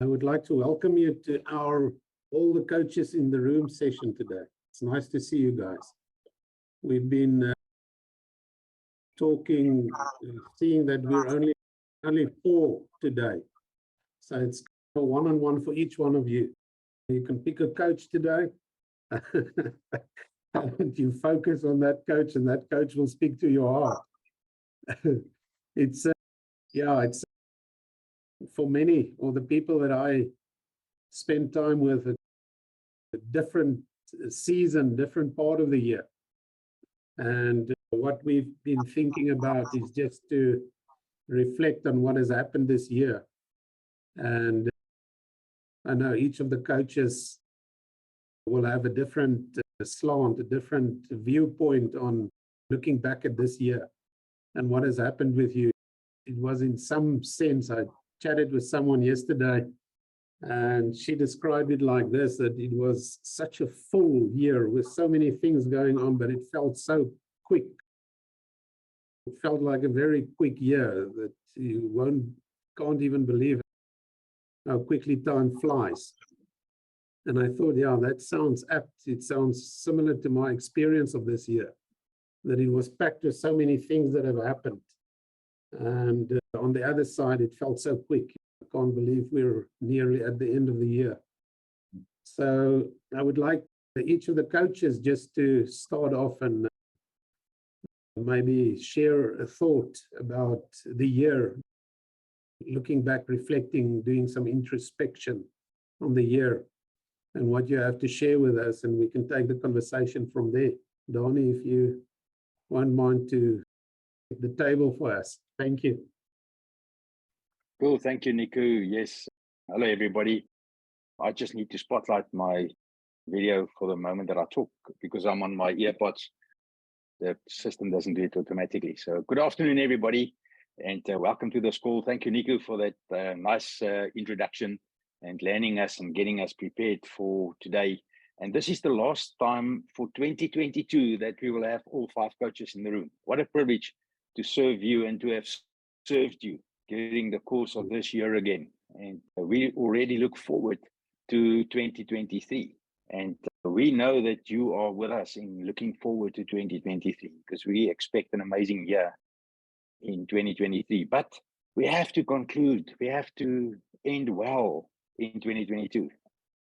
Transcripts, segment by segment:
I would like to welcome you to all the coaches in the room session today. It's nice to see you guys. We've been talking, seeing that we're only 4 today. So it's a one-on-one for each one of you. You can pick a coach today. And you focus on that coach, and that coach will speak to your heart. It's for many, or the people that I spend time with, a different season, different part of the year. And what we've been thinking about is just to reflect on what has happened this year. And I know each of the coaches will have a different slant, a different viewpoint on looking back at this year and what has happened with you. It was, in some sense, I chatted with someone yesterday, and she described it like this, that it was such a full year with so many things going on, but it felt so quick. It felt like a very quick year that you can't even believe how quickly time flies. And I thought, yeah, that sounds apt. It sounds similar to my experience of this year, that it was packed with so many things that have happened. And on the other side, it felt so quick. I can't believe we're nearly at the end of the year. So I would like each of the coaches just to start off and maybe share a thought about the year, looking back, reflecting, doing some introspection on the year and what you have to share with us, and we can take the conversation from there. Donnie, if you won't mind to take the table for us. Thank you. Cool. Thank you, Niku. Yes. Hello, everybody. I just need to spotlight my video for the moment that I talk, because I'm on my earpods. The system doesn't do it automatically. So good afternoon, everybody, and welcome to this call. Thank you, Niku, for that nice introduction and landing us and getting us prepared for today. And this is the last time for 2022 that we will have all 5 coaches in the room. What a privilege to serve you and to have served you during the course of this year again. And we already look forward to 2023. And we know that you are with us in looking forward to 2023, because we expect an amazing year in 2023. But we have to conclude, we have to end well in 2022.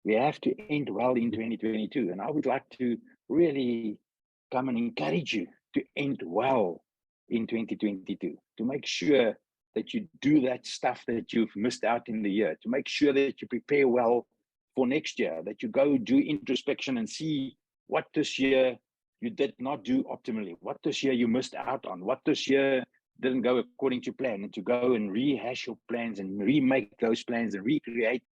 We have to end well in 2022. And I would like to really come and encourage you to end well in 2022, to make sure that you do that stuff that you've missed out in the year, to make sure that you prepare well for next year, that you go do introspection and see what this year you did not do optimally, what this year you missed out on, what this year didn't go according to plan, and to go and rehash your plans and remake those plans and recreate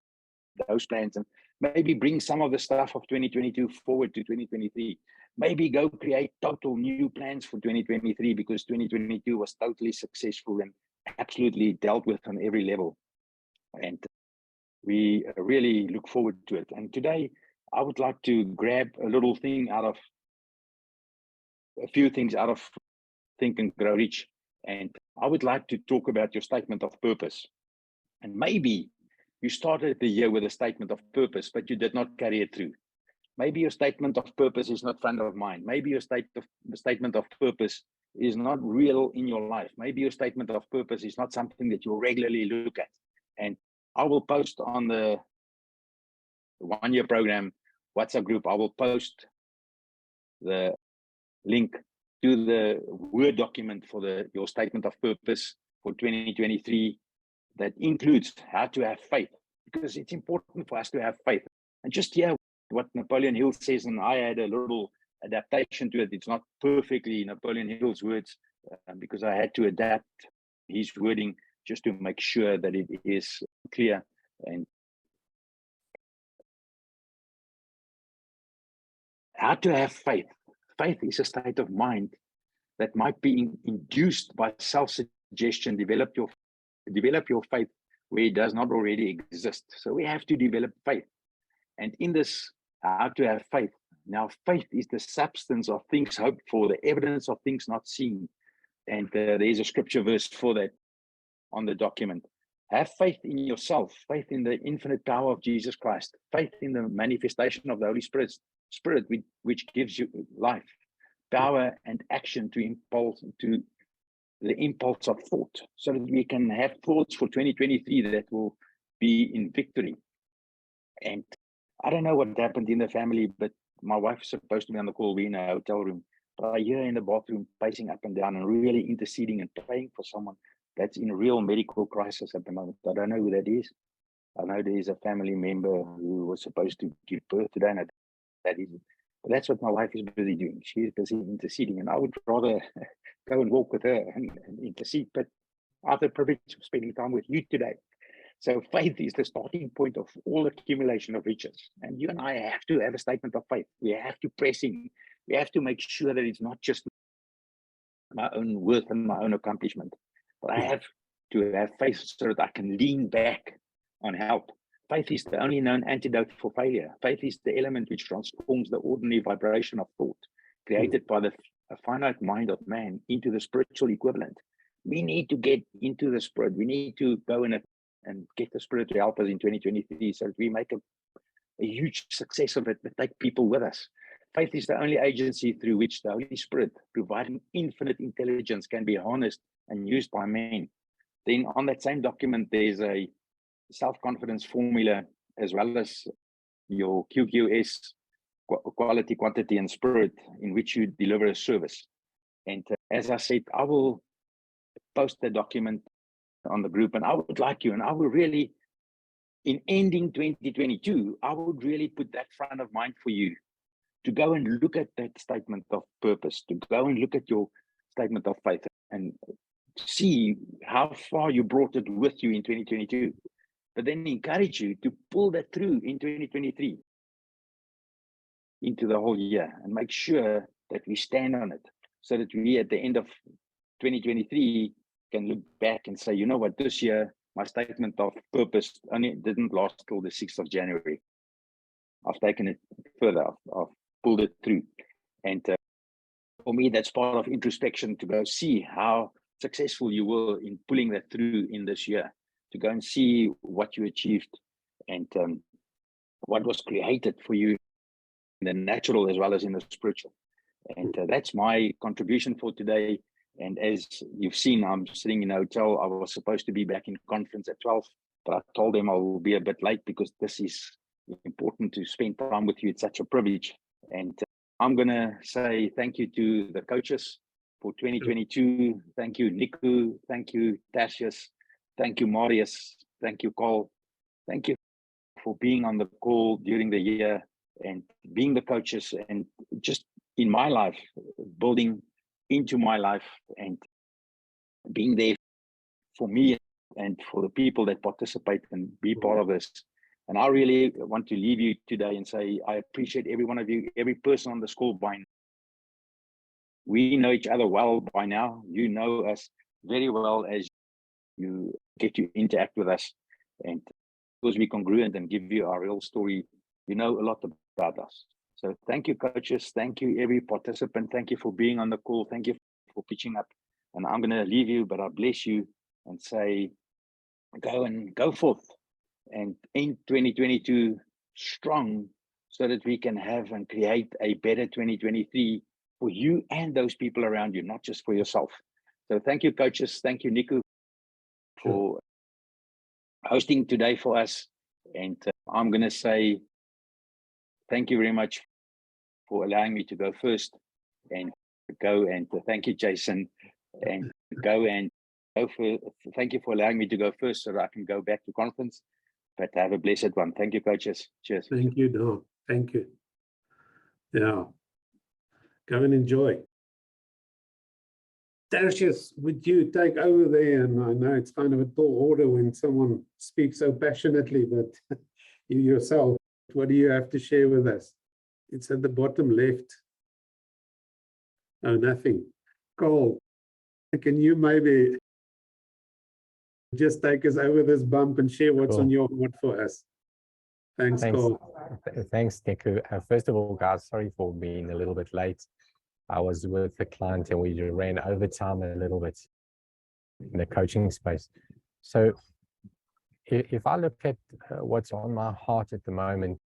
those plans, and maybe bring some of the stuff of 2022 forward to 2023. Maybe go create total new plans for 2023, because 2022 was totally successful and absolutely dealt with on every level. And we really look forward to it. And today, I would like to grab a few things out of Think and Grow Rich. And I would like to talk about your statement of purpose. And maybe you started the year with a statement of purpose, but you did not carry it through. Maybe your statement of purpose is not front of mind. Maybe your statement of purpose is not real in your life. Maybe your statement of purpose is not something that you regularly look at. And I will post on the 1-year program WhatsApp group, I will post the link to the Word document for your statement of purpose for 2023 that includes how to have faith, because it's important for us to have faith. And just hear what Napoleon Hill says, and I had a little adaptation to it. It's not perfectly Napoleon Hill's words, because I had to adapt his wording just to make sure that it is clear. And how to have faith. Faith is a state of mind that might be induced by self-suggestion. Develop your faith where it does not already exist. So we have to develop faith. And in this, how to have faith. Now, faith is the substance of things hoped for, the evidence of things not seen. And there's a scripture verse for that on the document. have faith in yourself, faith in the infinite power of Jesus Christ, faith in the manifestation of the Holy Spirit, which gives you life, power, and action to the impulse of thought, so that we can have thoughts for 2023 that will be in victory. And I don't know what happened in the family, but my wife is supposed to be on the call. We're in a hotel room, but I hear her in the bathroom pacing up and down and really interceding and praying for someone that's in a real medical crisis at the moment. I don't know who that is. I know there is a family member who was supposed to give birth today, and that is it. But that's what my wife is busy doing. She is busy interceding, and I would rather go and walk with her and intercede. But I have the privilege of spending time with you today. So faith is the starting point of all accumulation of riches. And you and I have to have a statement of faith. We have to press in. We have to make sure that it's not just my own worth and my own accomplishment, but I have to have faith so that I can lean back on help. Faith is the only known antidote for failure. Faith is the element which transforms the ordinary vibration of thought created by the finite mind of man into the spiritual equivalent. We need to get into the spirit. We need to go in and get the spirit to help us in 2023 so that we make a huge success of it, but take people with us. Faith is the only agency through which the Holy Spirit, providing infinite intelligence, can be harnessed and used by men. Then on that same document, there's a self-confidence formula, as well as your QQS, quality, quantity, and spirit, in which you deliver a service. And as I said, I will post the document on the group, and I would like you, and I will really, in ending 2022, I would really put that front of mind for you to go and look at that statement of purpose, to go and look at your statement of faith and see how far you brought it with you in 2022, but then encourage you to pull that through in 2023 into the whole year, and make sure that we stand on it, so that we at the end of 2023 can look back and say, you know what, this year my statement of purpose only didn't last till the 6th of January. I've taken it further. I've pulled it through. And for me, that's part of introspection, to go see how successful you were in pulling that through in this year, to go and see what you achieved and what was created for you in the natural as well as in the spiritual. And that's my contribution for today. And as you've seen, I'm sitting in a hotel. I was supposed to be back in conference at 12, but I told them I will be a bit late because this is important to spend time with you. It's such a privilege. And I'm going to say thank you to the coaches for 2022. Thank you, Niku. Thank you, Tertius. Thank you, Marius. Thank you, Cole. Thank you for being on the call during the year and being the coaches, and just in my life, building into my life and being there for me and for the people that participate and be part of this. And I really want to leave you today and say, I appreciate every one of you, every person on the call by now. We know each other well by now. You know us very well as you get to interact with us. And because we're congruent and give you our real story, you know a lot about us. So thank you, coaches. Thank you, every participant. Thank you for being on the call. Thank you for pitching up. And I'm going to leave you, but I bless you and say, go forth and in 2022 strong, so that we can have and create a better 2023 for you and those people around you, not just for yourself. So thank you, coaches. Thank you, Niku, for hosting today for us. And I'm going to say thank you very much for allowing me to go first, and thank you, Jason, and go for, thank you for allowing me to go first so that I can go back to conference. But have a blessed one. Thank you, coaches. Cheers. Thank you, Don. Thank you. Yeah. Go and enjoy. Tertius, would you take over there? And I know it's kind of a tall order when someone speaks so passionately, but you yourself, what do you have to share with us? It's at the bottom left. Oh, nothing. Cole, can you maybe just take us over this bump and share what's on your heart for us? Thanks, Cole. Thanks, Niku. First of all, guys, sorry for being a little bit late. I was with the client and we ran overtime a little bit in the coaching space. So if I look at what's on my heart at the moment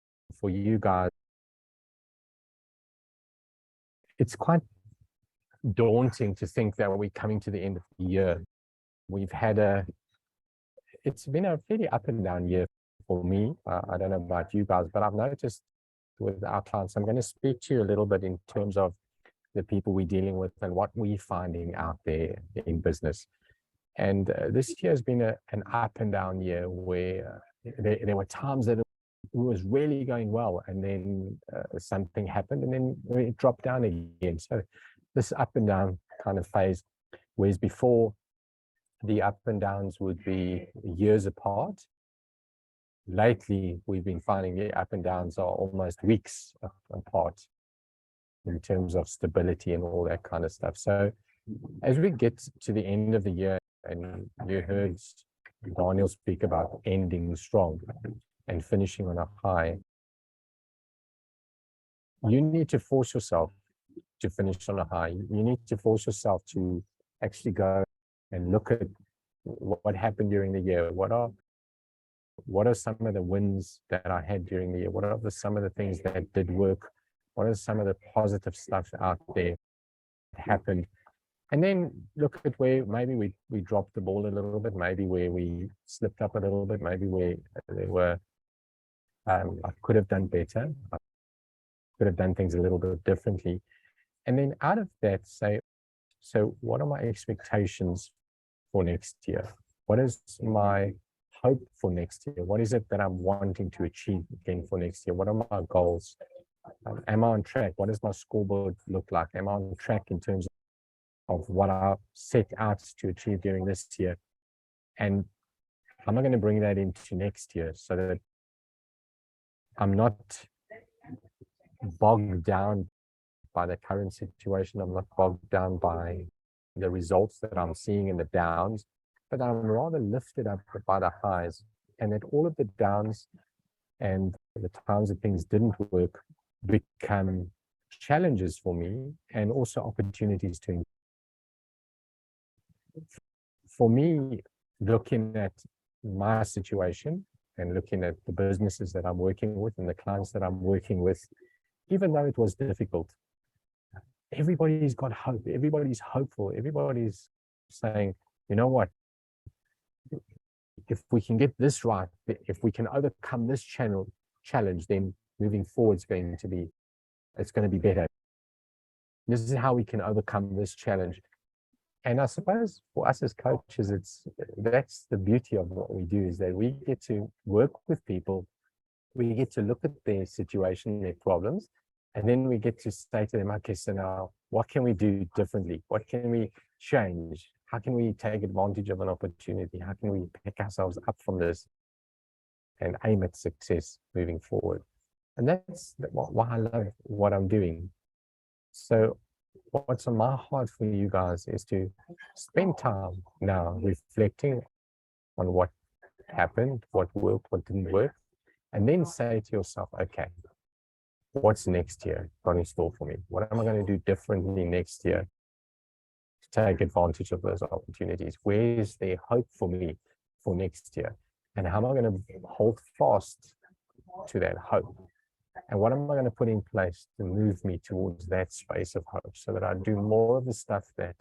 for you guys, it's quite daunting to think that we're coming to the end of the year. It's been a fairly up and down year for me. I don't know about you guys, but I've noticed with our clients, I'm going to speak to you a little bit in terms of the people we're dealing with and what we're finding out there in business. And this year has been an up and down year where there were times that it was really going well, and then something happened, and then it dropped down again. So this up and down kind of phase, whereas before the up and downs would be years apart, lately we've been finding the up and downs are almost weeks apart in terms of stability and all that kind of stuff. So as we get to the end of the year, and you heard Daniel speak about ending strong and finishing on a high, you need to force yourself to finish on a high. You need to force yourself to actually go and look at what happened during the year. What are some of the wins that I had during the year? What are some of the things that did work? What are some of the positive stuff out there that happened? And then look at where maybe we dropped the ball a little bit, maybe where we slipped up a little bit, maybe where there were, I could have done better. I could have done things a little bit differently. And then out of that, say, so what are my expectations for next year? What is my hope for next year? What is it that I'm wanting to achieve again for next year? What are my goals? Am I on track? What does my scoreboard look like? Am I on track in terms of what I set out to achieve during this year? And am I going to bring that into next year so that I'm not bogged down by the current situation? I'm not bogged down by the results that I'm seeing in the downs, but I'm rather lifted up by the highs, and that all of the downs and the times that things didn't work become challenges for me and also opportunities to. For me, looking at my situation and looking at the businesses that I'm working with and the clients that I'm working with, even though it was difficult, everybody's got hope. Everybody's hopeful. Everybody's saying, you know what? If we can get this right, if we can overcome this challenge, then moving forward it's going to be better. This is how we can overcome this challenge. And I suppose for us as coaches, that's the beauty of what we do, is that we get to work with people. We get to look at their situation, their problems, and then we get to say to them, okay, so now what can we do differently? What can we change? How can we take advantage of an opportunity? How can we pick ourselves up from this and aim at success moving forward? And that's why I love what I'm doing. So what's on my heart for you guys is to spend time now reflecting on what happened, what worked, what didn't work, and then say to yourself, okay, what's next year got in store for me? What am I going to do differently next year to take advantage of those opportunities? Where is there hope for me for next year? And how am I going to hold fast to that hope? And what am I going to put in place to move me towards that space of hope, so that I do more of the stuff that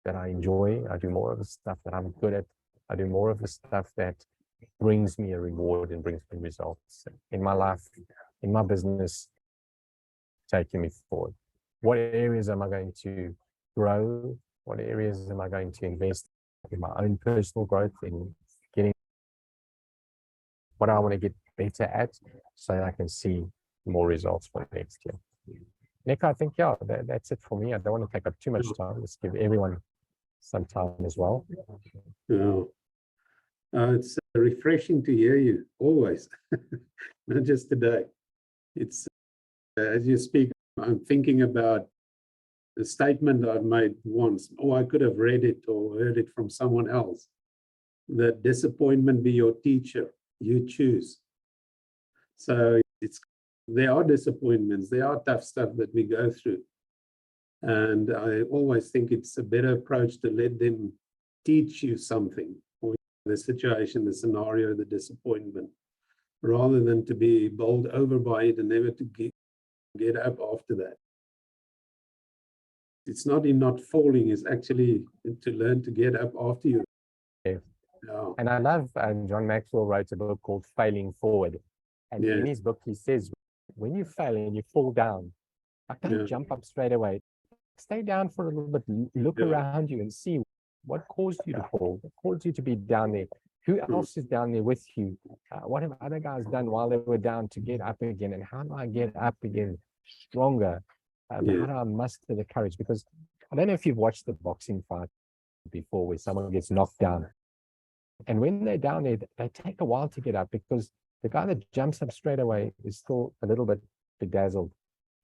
I enjoy, I do more of the stuff that I'm good at, I do more of the stuff that brings me a reward and brings me results in my life, in my business, taking me forward. What areas am I going to grow? What areas am I going to invest in my own personal growth, in getting what I want to get better at, so that I can see more results for next year. Nick, I think, yeah, that's it for me. I don't want to take up too much time. Let's give everyone some time as well. Oh. It's refreshing to hear you, always, not just today. It's, as you speak, I'm thinking about the statement I've made once, or I could have read it or heard it from someone else, that disappointment be your teacher, you choose. So there are disappointments, there are tough stuff that we go through. And I always think it's a better approach to let them teach you something, or the situation, the scenario, the disappointment, rather than to be bowled over by it and never to get up after that. It's not in not falling, it's actually to learn to get up after you. Yeah. Yeah. And I love, John Maxwell wrote a book called Failing Forward. And in his book, he says, when you fail and you fall down, don't jump up straight away. Stay down for a little bit, look around you and see what caused you to fall, what caused you to be down there. Who else is down there with you? What have other guys done while they were down to get up again? And how do I get up again stronger? How do I muster the courage? Because I don't know if you've watched the boxing fight before where someone gets knocked down. And when they're down there, they take a while to get up because the guy that jumps up straight away is still a little bit bedazzled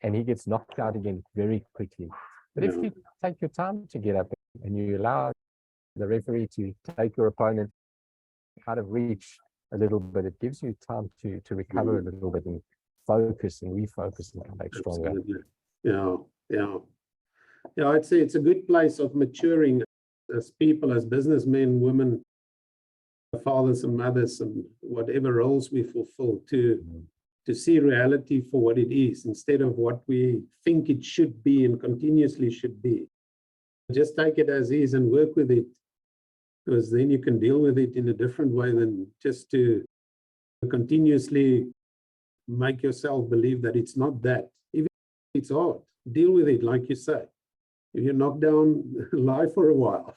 and he gets knocked out again very quickly. But if you take your time to get up and you allow the referee to take your opponent out of reach a little bit, it gives you time to recover a little bit and focus and refocus and come back stronger. Yeah, I'd say it's a good place of maturing as people, as businessmen, women, fathers and mothers, and whatever roles we fulfill, to see reality for what it is instead of what we think it should be and continuously should be. Just take it as is and work with it, because then you can deal with it in a different way than just to continuously make yourself believe that it's not that. Even if it's hard, deal with it like you say. If you're knocked down, lie for a while.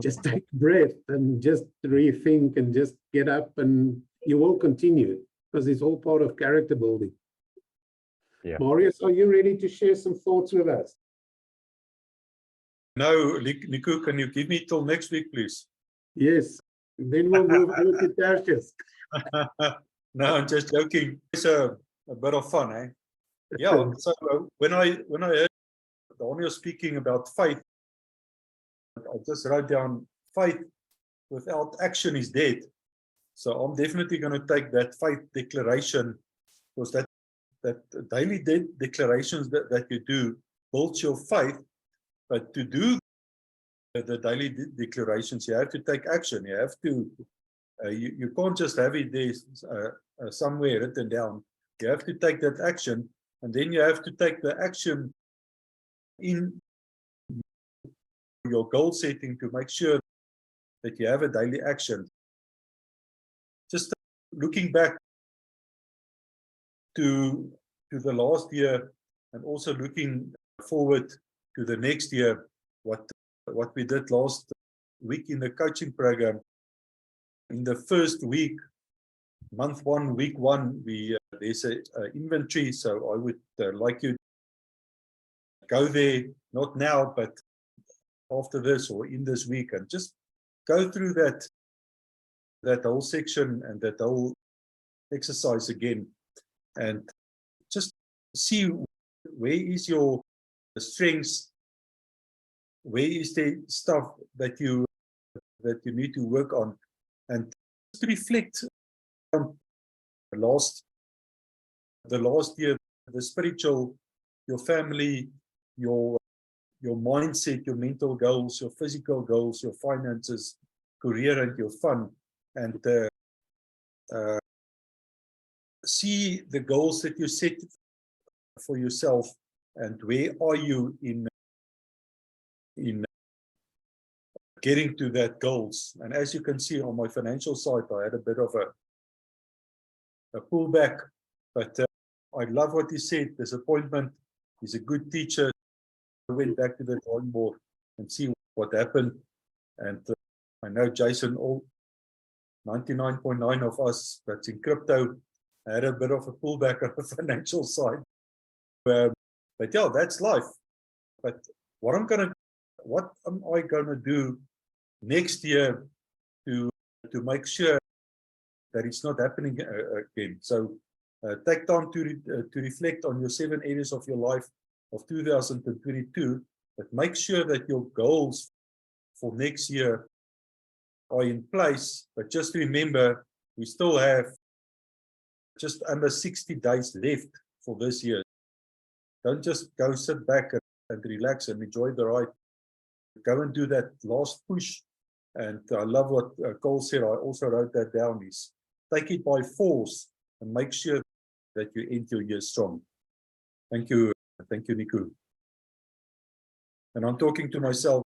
Just take a breath and just rethink and just get up, and you will continue because it's all part of character building. Marius, are you ready to share some thoughts with us? No, Nico, can you give me till next week, please? Yes, then we'll move over to Tertius. No, I'm just joking. It's a bit of fun, eh? Yeah, so when I heard Daniel speaking about faith, I just wrote down, faith without action is dead. So I'm definitely going to take that faith declaration, because that daily declarations that you do builds your faith. But to do the daily declarations, you have to take action. You have to, you can't just have it there somewhere written down. You have to take that action, and then you have to take the action in your goal setting to make sure that you have a daily action. Just looking back to the last year and also looking forward to the next year, what we did last week in the coaching program. In the first week, month one, week one, there's an inventory. So I would like you to go there, not now, but after this or in this week, and just go through that whole section and that whole exercise again, and just see where is your strengths, where is the stuff that you need to work on, and just reflect on the last year, the spiritual, your family, your mindset, your mental goals, your physical goals, your finances, career, and your fun, and see the goals that you set for yourself, and where are you in getting to that goals. And as you can see on my financial side, I had a bit of a pullback, but I love what he said. Disappointment. He's a good teacher. I went back to the drawing board and see what happened. And I know Jason, all 99.9% of us that's in crypto had a bit of a pullback on the financial side. But yeah, that's life. But what am I gonna do next year to make sure that it's not happening again? So take time to reflect on your 7 areas of your life of 2022, but make sure that your goals for next year are in place. But just remember, we still have just under 60 days left for this year. Don't just go sit back and relax and enjoy the ride. Go and do that last push And I love what Cole said. I also wrote that down, is take it by force and make sure that you end your year strong. Thank you, Niku. And I'm talking to myself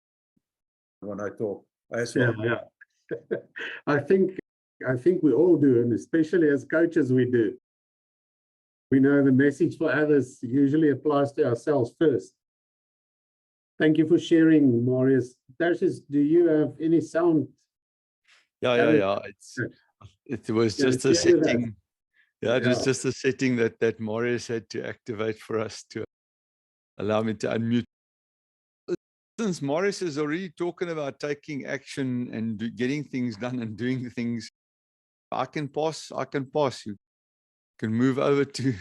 when I talk as well. Yeah. I think we all do, and especially as coaches, we do. We know the message for others usually applies to ourselves first. Thank you for sharing, Marius. Tertius, do you have any sound? Yeah. It was just a setting. Yeah, it was just a setting that Marius had to activate for us to allow me to unmute. Since Marius is already talking about taking action and getting things done and doing things, I can pass. You can move over to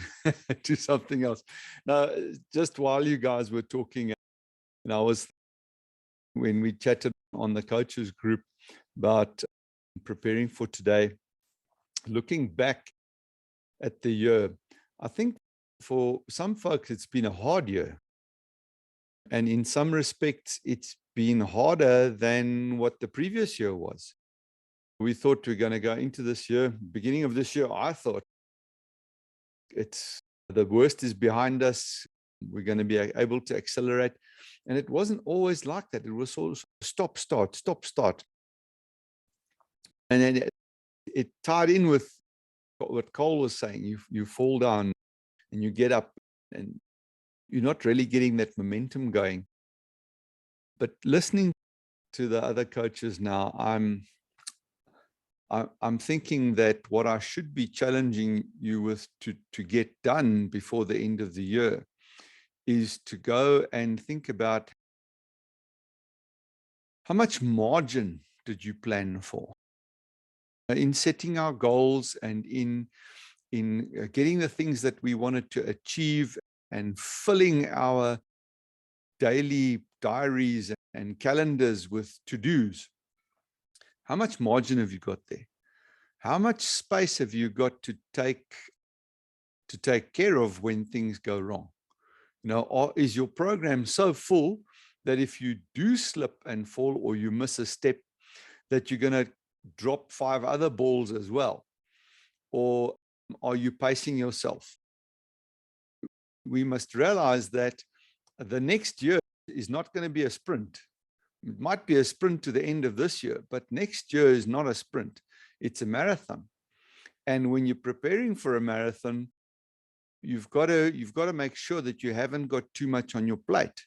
to something else. Now, just while you guys were talking, and I was, when we chatted on the coaches group about preparing for today, looking back at the year, I think for some folks it's been a hard year, and in some respects it's been harder than what the previous year was. We thought we were going to go into this year, beginning of this year, I thought the worst is behind us. We're going to be able to accelerate. And it wasn't always like that. It was sort of stop, start. And then it tied in with what Cole was saying. You fall down and you get up and you're not really getting that momentum going. But listening to the other coaches now, I'm thinking that what I should be challenging you with to get done before the end of the year is to go and think about how much margin did you plan for in setting our goals and in getting the things that we wanted to achieve and filling our daily diaries and calendars with to-dos. How much margin have you got there? How much space have you got to take care of when things go wrong? You know, or is your program so full that if you do slip and fall or you miss a step, that you're going to drop 5 other balls as well? Or are you pacing yourself? We must realize that the next year is not going to be a sprint. It might be a sprint to the end of this year, but next year is not a sprint. It's a marathon. And when you're preparing for a marathon, you've got to make sure that you haven't got too much on your plate.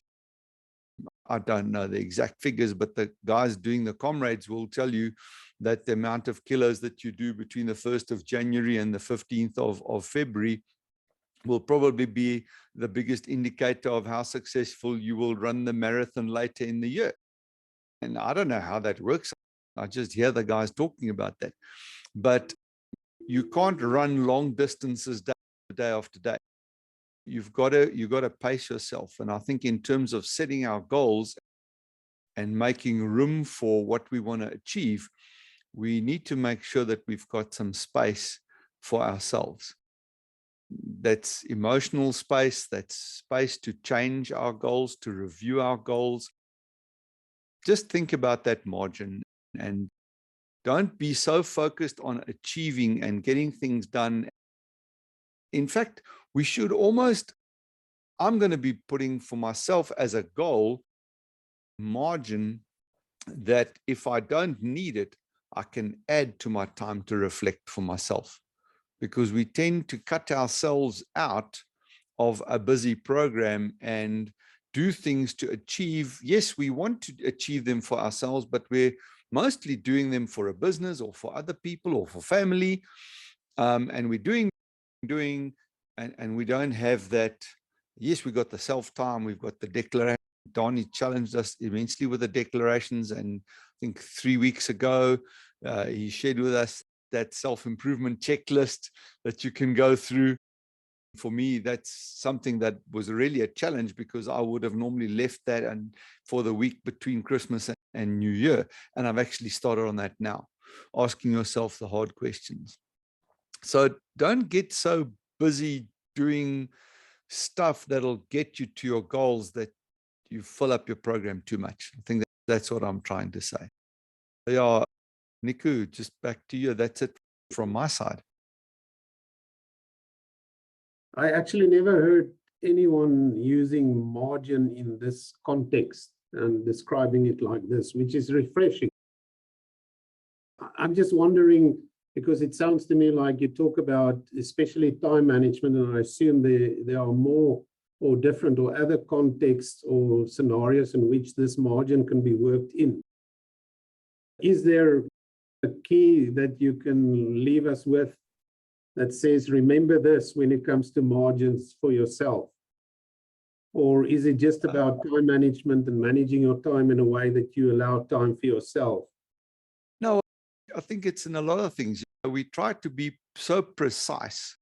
I don't know the exact figures, but the guys doing the comrades will tell you that the amount of kilos that you do between the 1st of January and the 15th of February will probably be the biggest indicator of how successful you will run the marathon later in the year. And I don't know how that works. I just hear the guys talking about that. But you can't run long distances day after day. You've got to pace yourself. And I think in terms of setting our goals and making room for what we want to achieve, we need to make sure that we've got some space for ourselves. That's emotional space, that's space to change our goals, to review our goals. Just think about that margin and don't be so focused on achieving and getting things done. In fact, we should I'm going to be putting for myself as a goal margin that if I don't need it, I can add to my time to reflect for myself, because we tend to cut ourselves out of a busy program and do things to achieve. Yes, we want to achieve them for ourselves, but we're mostly doing them for a business or for other people or for family. And we're doing, and we don't have that. Yes, we got the self-time, we've got the declaration. Donnie challenged us immensely with the declarations. And I think 3 weeks ago, he shared with us that self-improvement checklist that you can go through. For me, that's something that was really a challenge, because I would have normally left that and for the week between Christmas and New Year. And I've actually started on that now, asking yourself the hard questions. So don't get so busy doing stuff that'll get you to your goals that you fill up your program too much. I think that's what I'm trying to say. Yeah, Niku, just back to you. That's it from my side. I actually never heard anyone using margin in this context and describing it like this, which is refreshing. I'm just wondering, because it sounds to me like you talk about especially time management, and I assume there are more or different or other contexts or scenarios in which this margin can be worked in. Is there a key that you can leave us with that says, remember this when it comes to margins for yourself? Or is it just about time management and managing your time in a way that you allow time for yourself? No, I think it's in a lot of things. We try to be so precise.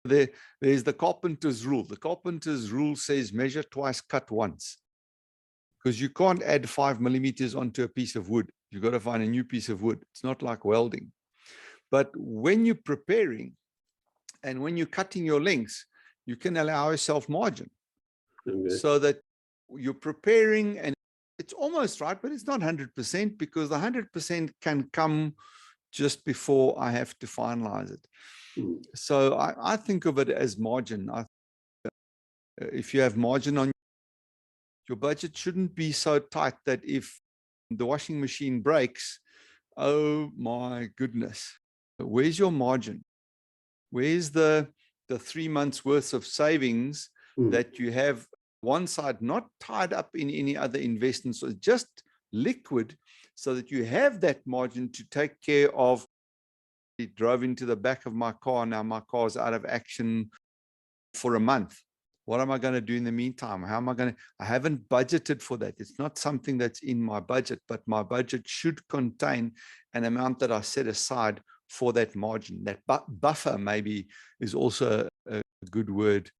There's the carpenter's rule. The carpenter's rule says measure twice, cut once. Because you can't add 5 millimeters onto a piece of wood. You've got to find a new piece of wood. It's not like welding. But when you're preparing and when you're cutting your lengths, you can allow yourself margin. Okay. So that you're preparing, and it's almost right, but it's not 100%, because the 100% can come just before I have to finalize it. So I think of it as margin. If you have margin on your budget, shouldn't be so tight that if the washing machine breaks, oh my goodness, where's your margin? Where's the 3 months worth of savings that you have one side, not tied up in any other investments, so just liquid, so that you have that margin to take care of. It drove into the back of my car. Now my car is out of action for a month. What am I going to do in the meantime? How am I going to? I haven't budgeted for that. It's not something that's in my budget, but my budget should contain an amount that I set aside for that margin. That buffer maybe is also a good word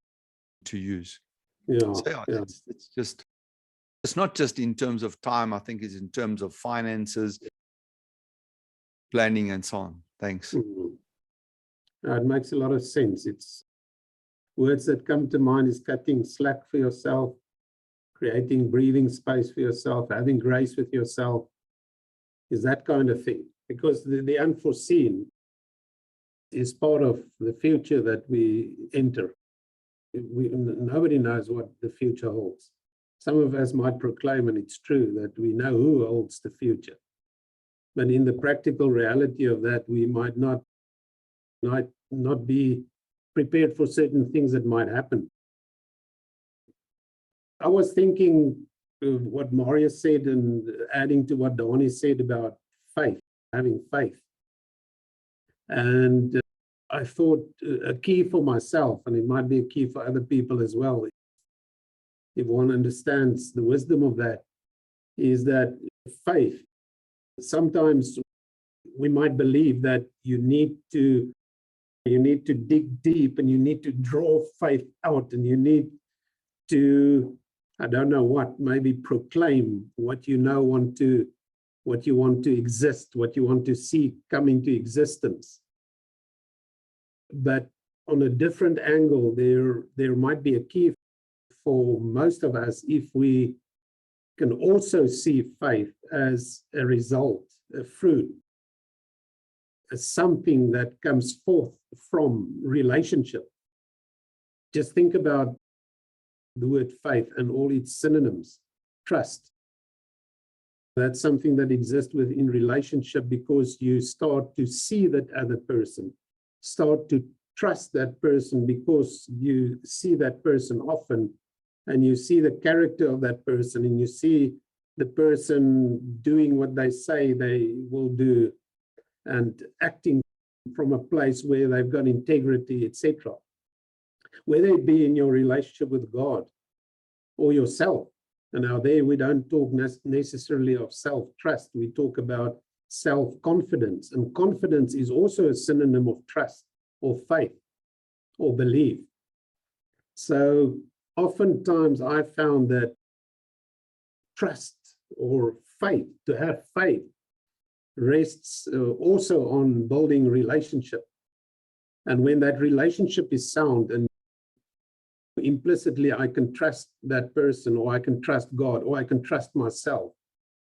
to use. Yeah, so it's just, it's not just in terms of time. I think it's in terms of finances, planning, and so on. Thanks. It makes a lot of sense. It's words that come to mind is cutting slack for yourself, creating breathing space for yourself, having grace with yourself, is that kind of thing. Because the unforeseen is part of the future that we enter. Nobody knows what the future holds. Some of us might proclaim, and it's true, that we know who holds the future. But in the practical reality of that, we might not be prepared for certain things that might happen. I was thinking of what Marius said and adding to what Donnie said about faith, having faith. And I thought a key for myself, and it might be a key for other people as well, if one understands the wisdom of that, is that faith, sometimes we might believe that you need to dig deep, and you need to draw faith out, and you need to, I don't know what, maybe proclaim what you know what you want to exist, what you want to see come into existence. But on a different angle, there might be a key for most of us if we can also see faith as a result, a fruit, as something that comes forth from relationship. Just think about the word faith and all its synonyms. Trust. That's something that exists within relationship, because you start to see that other person, start to trust that person because you see that person often, and you see the character of that person, and you see the person doing what they say they will do, and acting from a place where they've got integrity, etc. Whether it be in your relationship with God or yourself. And now there we don't talk necessarily of self-trust. We talk about self-confidence. And confidence is also a synonym of trust or faith or belief. So oftentimes I found that trust or faith, to have faith, rests also on building relationship. And when that relationship is sound, and implicitly I can trust that person, or I can trust God, or I can trust myself,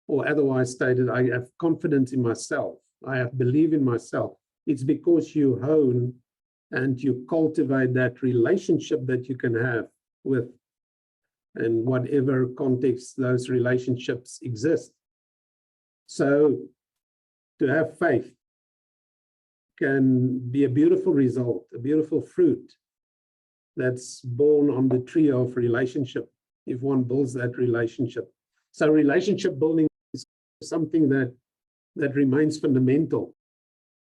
or otherwise stated, I have confidence in myself, I have belief in myself, it's because you hone and you cultivate that relationship that you can have with, in whatever context those relationships exist. So to have faith can be a beautiful result, a beautiful fruit that's born on the tree of relationship, if one builds that relationship. So relationship building is something that remains fundamental,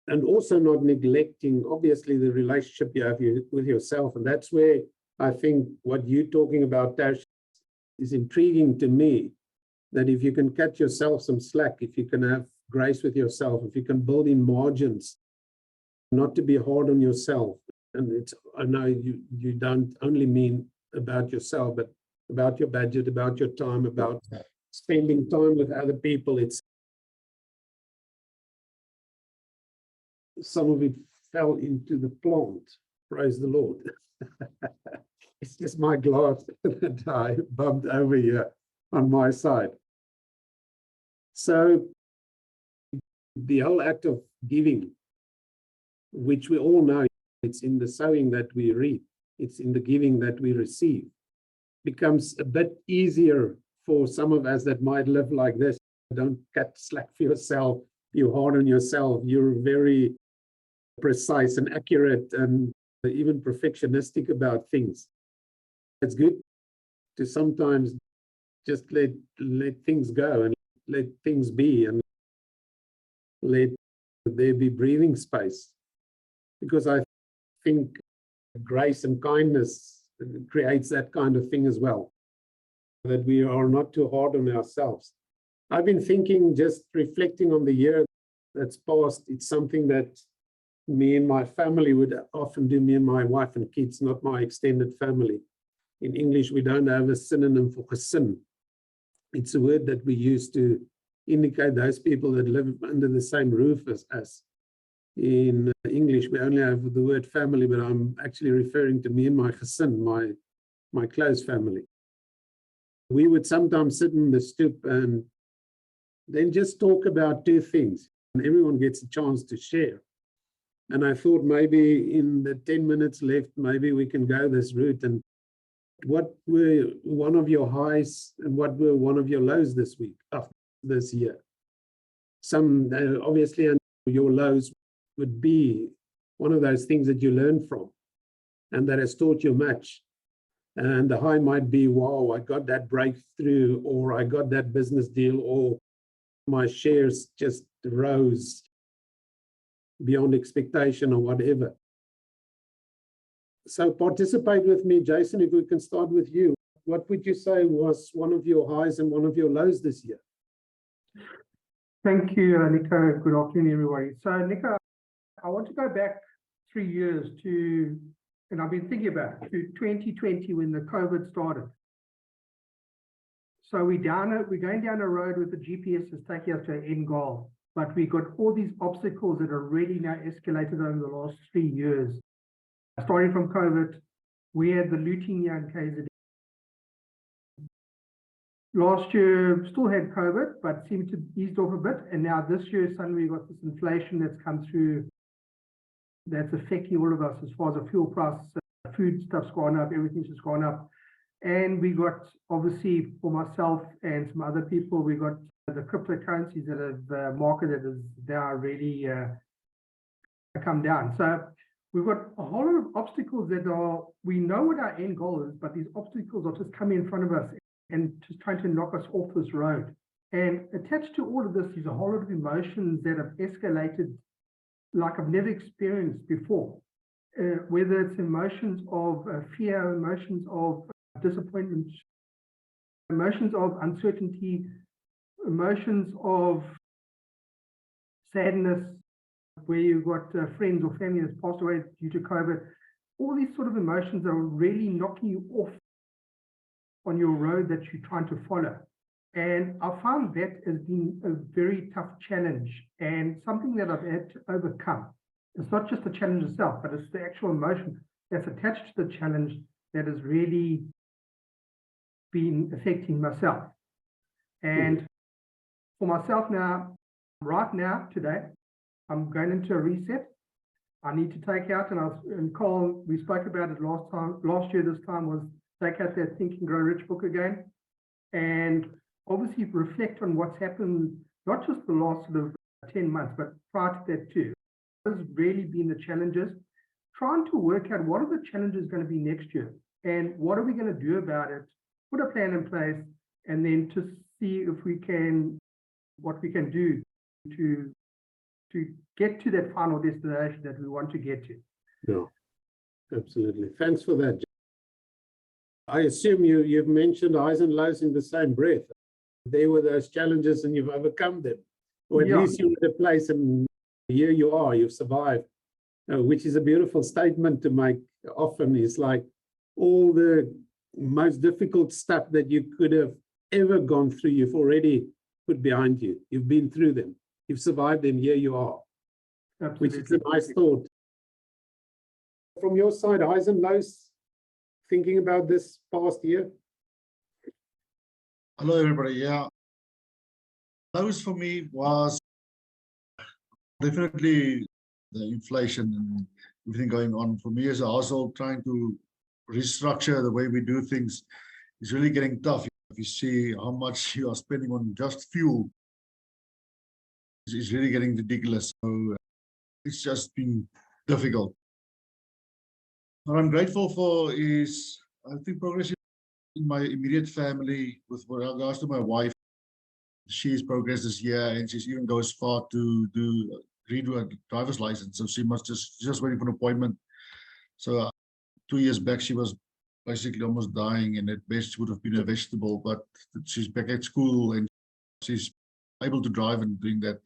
and also not neglecting, obviously, the relationship you have with yourself. And that's where I think what you're talking about, Tash, is intriguing to me, that if you can cut yourself some slack, if you can have grace with yourself, if you can build in margins, not to be hard on yourself. And it's, I know you don't only mean about yourself, but about your budget, about your time, about spending time with other people. It's, some of it fell into the plant, praise the Lord. It's just my glass that I bumped over here on my side. So the whole act of giving, which we all know, it's in the sowing that we reap, it's in the giving that we receive, becomes a bit easier for some of us that might live like this. Don't cut slack for yourself, you're hard on yourself, you're very precise and accurate and even perfectionistic about things. It's good to sometimes just let things go and let things be, and let there be breathing space, because I think grace and kindness creates that kind of thing as well, that we are not too hard on ourselves. I've been thinking, just reflecting on the year that's passed, it's something that me and my family would often do, me and my wife and kids, not my extended family. In English, we don't have a synonym for gesin. It's a word that we use to indicate those people that live under the same roof as us. In English, we only have the word family, but I'm actually referring to me and my gesin, my close family. We would sometimes sit in the stoop and then just talk about two things, and everyone gets a chance to share. And I thought maybe in the 10 minutes left, maybe we can go this route. And what were one of your highs and what were one of your lows this week, this year? Some, obviously, your lows would be one of those things that you learn from and that has taught you much. And the high might be, wow, I got that breakthrough, or I got that business deal, or my shares just rose beyond expectation, or whatever. So participate with me, Jason, if we can start with you. What would you say was one of your highs and one of your lows this year? Thank you, Nico. Good afternoon, everybody. So, Nico, I want to go back 3 years to, and I've been thinking about it, to 2020 when the COVID started. So we're going down a road with the GPS is taking us to an end goal, but we got all these obstacles that are really now escalated over the last 3 years. Starting from COVID, we had the looting here in KZN. Last year, still had COVID, but seemed to ease off a bit. And now this year, suddenly we got this inflation that's come through that's affecting all of us as far as the fuel price, food stuff's gone up, everything's just gone up. And we got, obviously, for myself and some other people, we got the cryptocurrencies that have market that is now really come down. So we've got a whole lot of obstacles that are, we know what our end goal is, but these obstacles are just coming in front of us and just trying to knock us off this road. And attached to all of this is a whole lot of emotions that have escalated like I've never experienced before. Whether it's emotions of fear, emotions of disappointment, emotions of uncertainty, emotions of sadness, where you've got friends or family that's passed away due to COVID. All these sort of emotions are really knocking you off on your road that you're trying to follow. And I found that has been a very tough challenge and something that I've had to overcome. It's not just the challenge itself, but it's the actual emotion that's attached to the challenge that has really been affecting myself. And For myself now, right now, today, I'm going into a reset. I need to take out, and Colin, we spoke about it last year, this time, was take out that Think and Grow Rich book again. And obviously reflect on what's happened, not just the last sort of 10 months, but prior to that too. What has really been the challenges? Trying to work out what are the challenges going to be next year and what are we going to do about it, put a plan in place, and then to see if we can, what we can do to get to that final destination that we want to get to. Yeah, absolutely. Thanks for that. I assume you've mentioned highs and lows in the same breath. There were those challenges and you've overcome them, or at least you're at a place and here you are, you've survived, which is a beautiful statement to make. Often is like all the most difficult stuff that you could have ever gone through, you've already put behind you. You've been through them. You've survived them. Here you are. Absolutely. Which is a nice thought. From your side, highs and lows, thinking about this past year? Hello, everybody. Yeah. Lows for me was definitely the inflation and everything going on. For me as a household, trying to restructure the way we do things is really getting tough. If you see how much you are spending on just fuel, it's really getting ridiculous. So it's just been difficult. What I'm grateful for is, I think, progress in my immediate family with regards to my wife. She's progressed this year, and she's even goes far to redo a driver's license. So she must just waiting for an appointment. So 2 years back, she was basically almost dying, and at best would have been a vegetable. But she's back at school, and she's able to drive and doing that.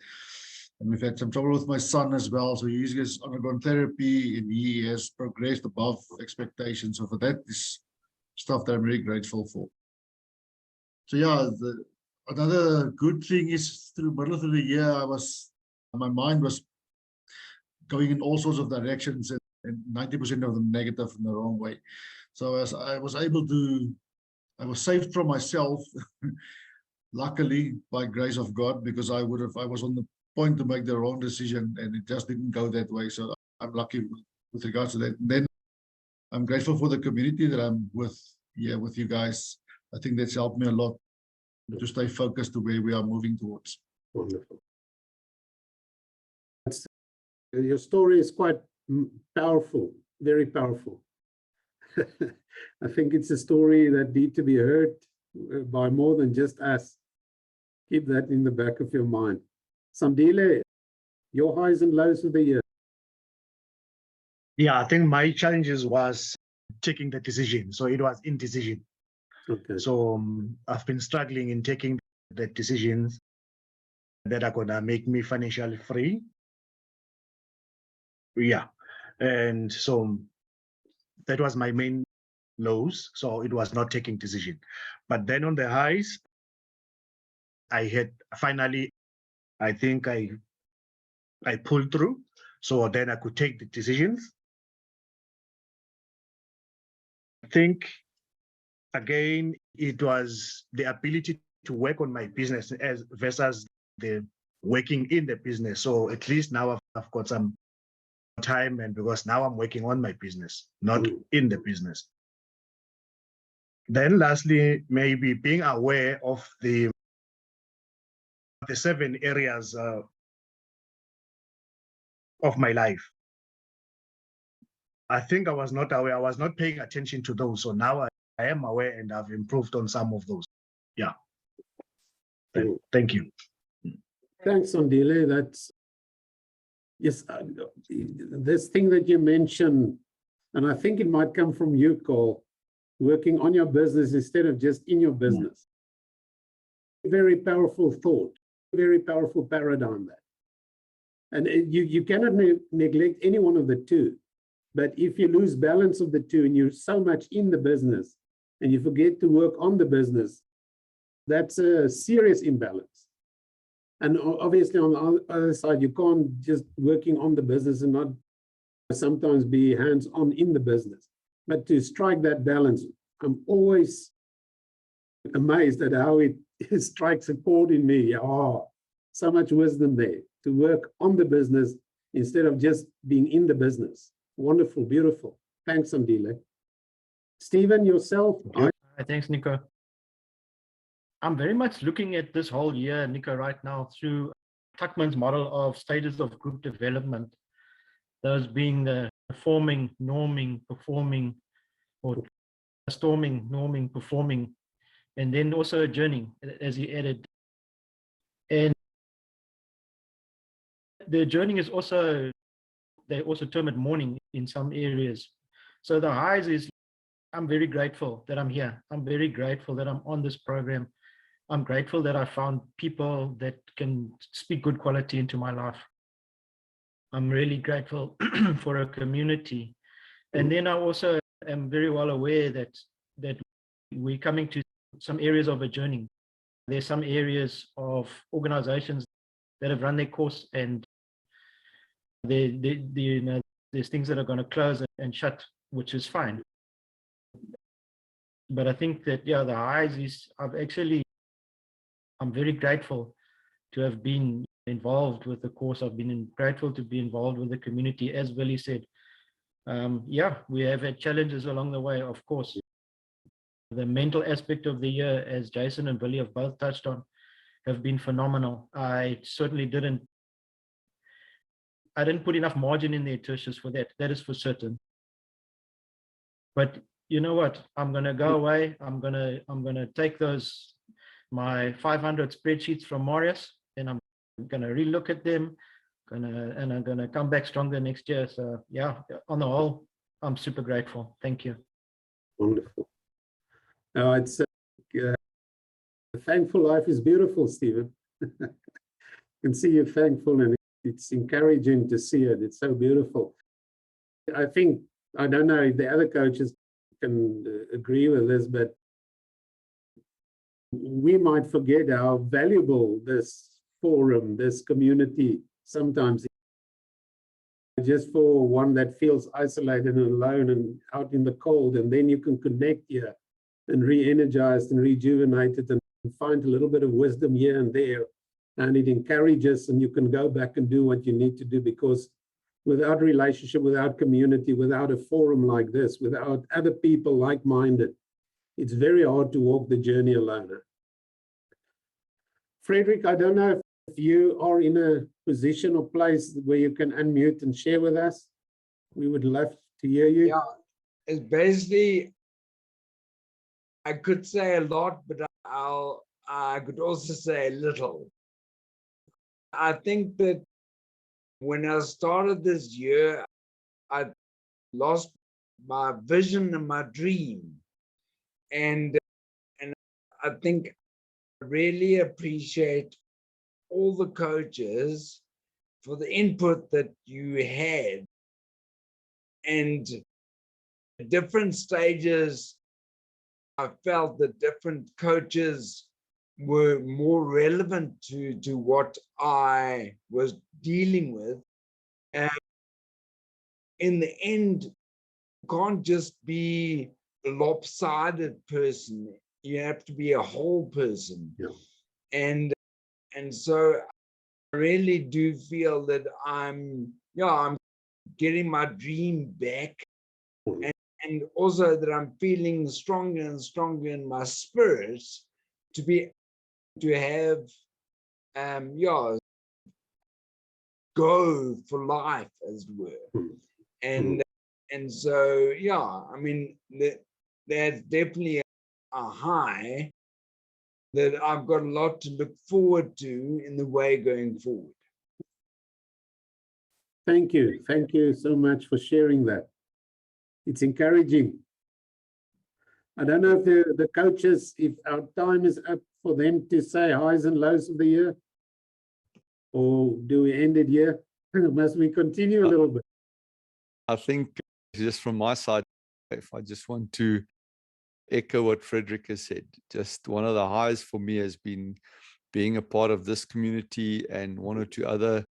And we've had some trouble with my son as well. So he's undergone therapy, and he has progressed above expectations. So for that is stuff that I'm really grateful for. So yeah, another good thing is through middle of the year, my mind was going in all sorts of directions, and 90% of them negative in the wrong way. So as I was saved from myself, luckily by grace of God, because I was on the point to make the wrong decision, and it just didn't go that way. So I'm lucky with regards to that. And then I'm grateful for the community that I'm with here with you guys. I think that's helped me a lot to stay focused to where we are moving towards. Wonderful. Your story is quite powerful, very powerful. I think it's a story that needs to be heard by more than just us. Keep that in the back of your mind. Sandile, your highs and lows of the year. Yeah, I think my challenges was taking the decision. So it was indecision. Okay. So I've been struggling in taking the decisions that are going to make me financially free. Yeah. And so that was my main lows. So it was not taking decision. But then on the highs, I had finally, I think I pulled through. So then I could take the decisions. I think, again, it was the ability to work on my business versus the working in the business. So at least now I've got some time, and because now I'm working on my business, not in the business. Then lastly, maybe being aware of the 7 areas of my life. I think I was not aware, I was not paying attention to those. So now I am aware, and I've improved on some of those. Yeah. Thank you. Thanks, Sandile. That's, yes, this thing that you mentioned, and I think it might come from you, Cole, working on your business instead of just in your business. Very powerful thought, very powerful paradigm there. And you cannot neglect any one of the two. But if you lose balance of the two and you're so much in the business and you forget to work on the business, that's a serious imbalance. And obviously on the other side, you can't just working on the business and not sometimes be hands-on in the business. But to strike that balance, I'm always amazed at how it strikes a chord in me. Oh, so much wisdom there to work on the business instead of just being in the business. Wonderful, beautiful. Thanks, Andile. Stephen, yourself. Thanks, Nico. I'm very much looking at this whole year, Nico, right now through Tuckman's model of stages of group development. Those being the forming, norming, performing, or storming, norming, performing, and then also adjourning, as he added. And the adjourning is also, they also term it mourning in some areas. So the highs is, I'm very grateful that I'm here. I'm very grateful that I'm on this program. I'm grateful that I found people that can speak good quality into my life. I'm really grateful for a community. And then I also am very well aware that we're coming to some areas of adjourning. There's some areas of organizations that have run their course, and you know, there's things that are going to close and shut, which is fine. But I think that, yeah, the highs is I'm very grateful to have been involved with the course. I've been grateful to be involved with the community, as Willie said. Yeah, we have had challenges along the way, of course. The mental aspect of the year, as Jason and Willie have both touched on, have been phenomenal. I certainly didn't put enough margin in there, Tertius, for that. That is for certain. But you know what? I'm gonna go away. I'm gonna take my 500 spreadsheets from Marius, and I'm gonna relook at them, and I'm gonna come back stronger next year. So yeah, on the whole, I'm super grateful. Thank you. Wonderful. No, it's a thankful life is beautiful, Stephen. I can see you're thankful, and it's encouraging to see it. It's so beautiful. I think, I don't know if the other coaches can agree with this, but we might forget how valuable this forum, this community sometimes is, just for one that feels isolated and alone and out in the cold, and then you can connect here and re-energized and rejuvenated and find a little bit of wisdom here and there, and it encourages, and you can go back and do what you need to do, because without relationship, without community, without a forum like this, without other people like-minded, it's very hard to walk the journey alone. Frederick, I don't know if you are in a position or place where you can unmute and share with us. We would love to hear you. Yeah, it's basically, I could say a lot, but I could also say a little. I think that when I started this year, I lost my vision and my dream. And I think I really appreciate all the coaches for the input that you had. And at different stages, I felt that different coaches were more relevant to what I was dealing with. And in the end, you can't just be a lopsided person. You have to be a whole person. Yeah. And so I really do feel that I'm getting my dream back. And also that I'm feeling stronger and stronger in my spirit to have go for life, as it were. And so I mean that's definitely a high that I've got a lot to look forward to in the way going forward. Thank you. Thank you so much for sharing that. It's encouraging. I don't know if the coaches, if our time is up for them to say highs and lows of the year, or do we end it here? Must we continue a little bit? I think just from my side, if I just want to echo what Frederick has said, just one of the highs for me has been being a part of this community and one or two other,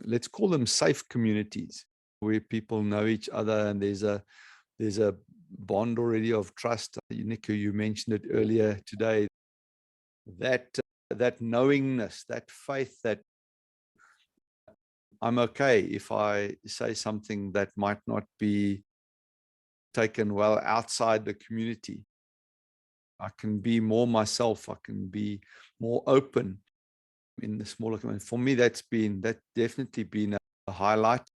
let's call them safe communities, where people know each other, and there's a bond already of trust. Nico, you mentioned it earlier today, that knowingness, that faith that I'm okay if I say something that might not be taken well outside the community. I can be more myself. I can be more open in the smaller community. For me, that's definitely been a highlight.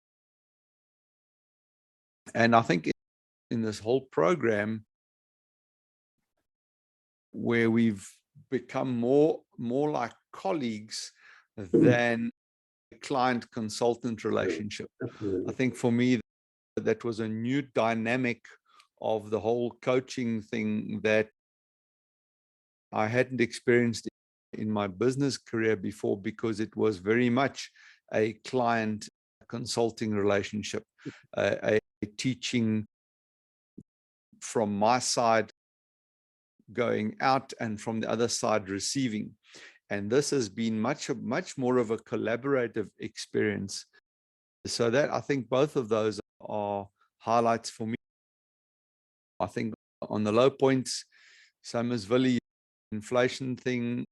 And I think in this whole program, where we've become more like colleagues than a client consultant relationship. I think for me, that was a new dynamic of the whole coaching thing that I hadn't experienced in my business career before, because it was very much a client consulting relationship, a teaching from my side going out and from the other side receiving. And this has been much more of a collaborative experience. So that, I think both of those are highlights for me. I think on the low points, same as Willie, inflation thing,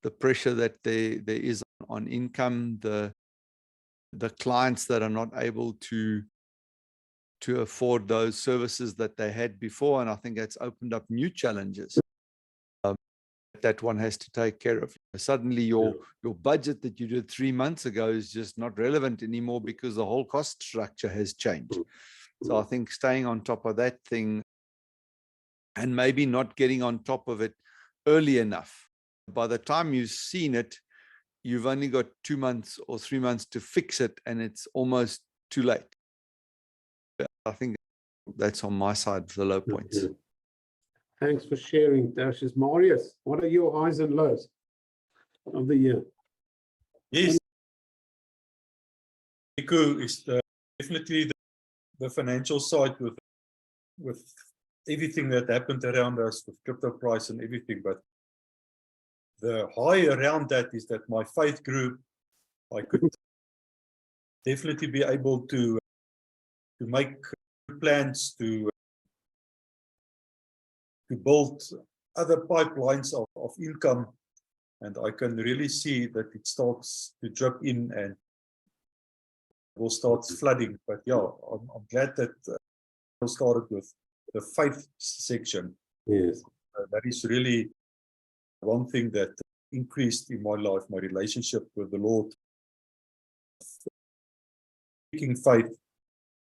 the pressure that there is on income, the clients that are not able to afford those services that they had before. And I think that's opened up new challenges that one has to take care of. Suddenly your budget that you did 3 months ago is just not relevant anymore because the whole cost structure has changed. So I think staying on top of that thing, and maybe not getting on top of it early enough. By the time you've seen it, you've only got 2 months or 3 months to fix it, and it's almost too late. I think that's on my side for the low points. Thanks for sharing, Tertius. Marius, what are your highs and lows of the year? Yes. Nico is definitely the financial side with everything that happened around us with crypto price and everything. But the high around that is that my faith grew. I could definitely be able to make plans to build other pipelines of income, and I can really see that it starts to drip in and will start flooding. But yeah, I'm glad that I started with the faith section. Yes. That is really one thing that increased in my life, my relationship with the Lord. Speaking faith,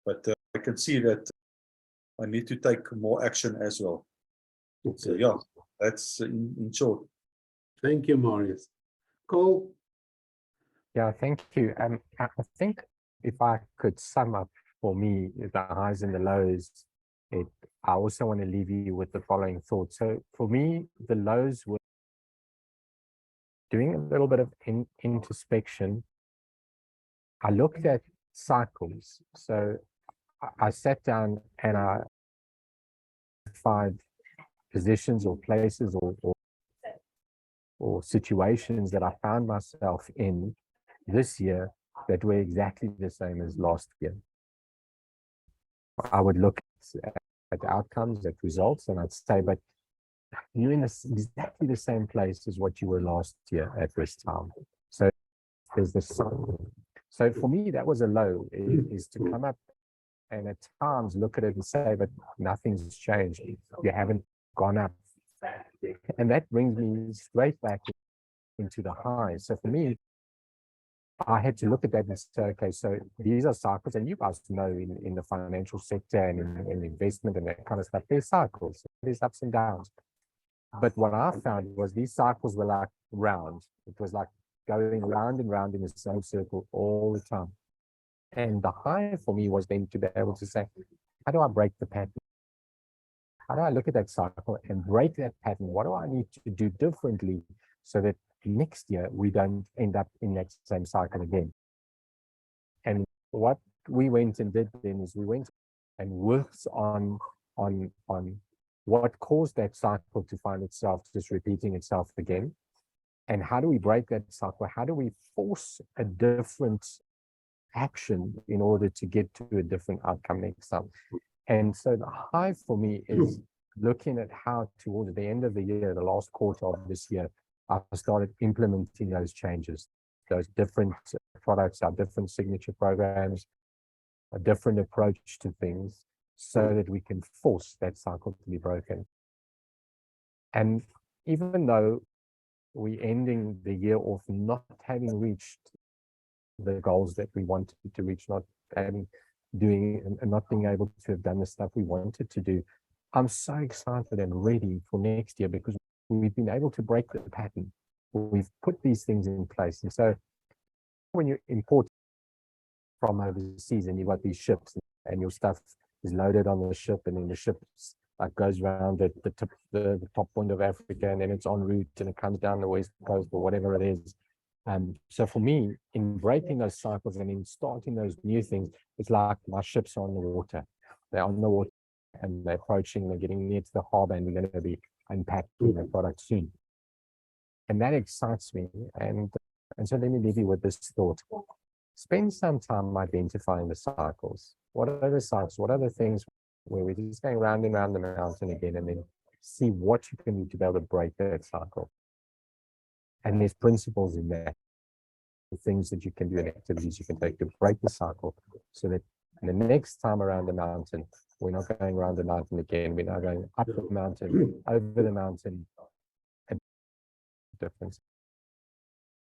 but I can see that I need to take more action as well. So yeah, that's in short. Thank you, Marius. Cole? Yeah, thank you. I think if I could sum up for me the highs and the lows, I also want to leave you with the following thoughts. So for me, the lows were doing a little bit of introspection. I looked at cycles. So I sat down and I 5 positions or places or situations that I found myself in this year that were exactly the same as last year. I would look at outcomes, at results, and I'd say, but you're in exactly the same place as what you were last year at this time. So there's this cycle. So for me, that was a low, is to come up and at times look at it and say, but nothing's changed. You haven't gone up. And that brings me straight back into the highs. So for me, I had to look at that and say, okay, so these are cycles, and you guys know in the financial sector and in investment and that kind of stuff, there's cycles, there's ups and downs. But what I found was these cycles were like round. It was like going round and round in the same circle all the time. And the high for me was then to be able to say, how do I break the pattern? How do I look at that cycle and break that pattern? What do I need to do differently so that next year we don't end up in that same cycle again? And what we went and did then is we went and worked on what caused that cycle to find itself just repeating itself again. And how do we break that cycle? How do we force a different action in order to get to a different outcome next time? And so the high for me is looking at how towards the end of the year, the last quarter of this year, I started implementing those changes, those different products, our different signature programs, a different approach to things so that we can force that cycle to be broken. And even though we're ending the year off not having reached the goals that we wanted to reach, not being able to have done the stuff we wanted to do, I'm so excited and ready for next year because we've been able to break the pattern. We've put these things in place. And so when you import from overseas and you've got these ships and your stuff is loaded on the ship and then the ship like goes around the top point of Africa and then it's en route and it comes down the west coast or whatever it is. So for me, in breaking those cycles and in starting those new things, it's like my ships are on the water. They're on the water and they're approaching, they're getting near to the harbor and we're going to be unpacking the product soon. And that excites me. And so let me leave you with this thought. Spend some time identifying the cycles. What are the cycles? What are the things where we're just going round and round the mountain again, and then see what you can do to be able to break that cycle. And there's principles in that, the things that you can do and activities you can take to break the cycle so that the next time around the mountain, we're not going around the mountain again. We're now going up the mountain, over the mountain, and difference.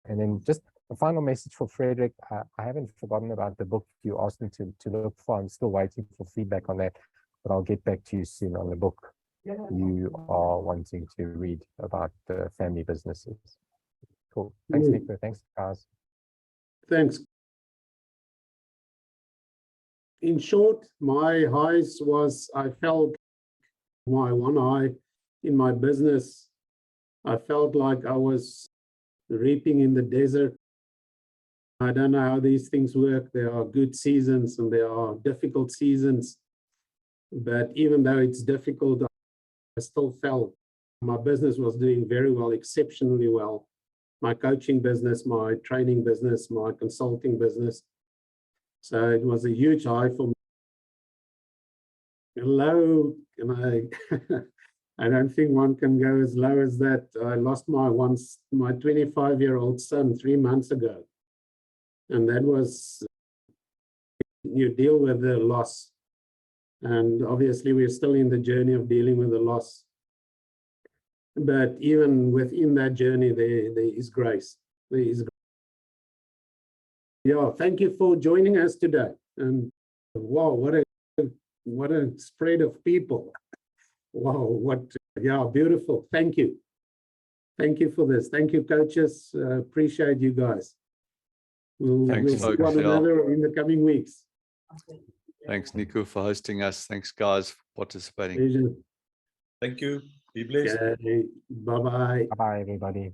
And then just a final message for Frederick. I haven't forgotten about the book you asked me to look for. I'm still waiting for feedback on that, but I'll get back to you soon on the book you are wanting to read about the family businesses. Cool. Thanks, Nico. Thanks, guys. Thanks. In short, my highs was I felt my one high in my business. I felt like I was reaping in the desert. I don't know how these things work. There are good seasons and there are difficult seasons. But even though it's difficult, I still felt my business was doing very well, exceptionally well. My coaching business, my training business, my consulting business. So it was a huge high for me. Low, and I don't think one can go as low as that. I lost my 25-year-old son 3 months ago. And that was, you deal with the loss. And obviously we're still in the journey of dealing with the loss. But even within that journey, there is grace. There is grace. Yeah, thank you for joining us today. And wow, what a spread of people. Wow, yeah, beautiful. Thank you. Thank you for this. Thank you, coaches. Appreciate you guys. We'll see one another in the coming weeks. Thanks, Nico, for hosting us. Thanks, guys, for participating. Pleasure. Thank you. Be blessed. Okay. Bye-bye. Bye-bye, everybody.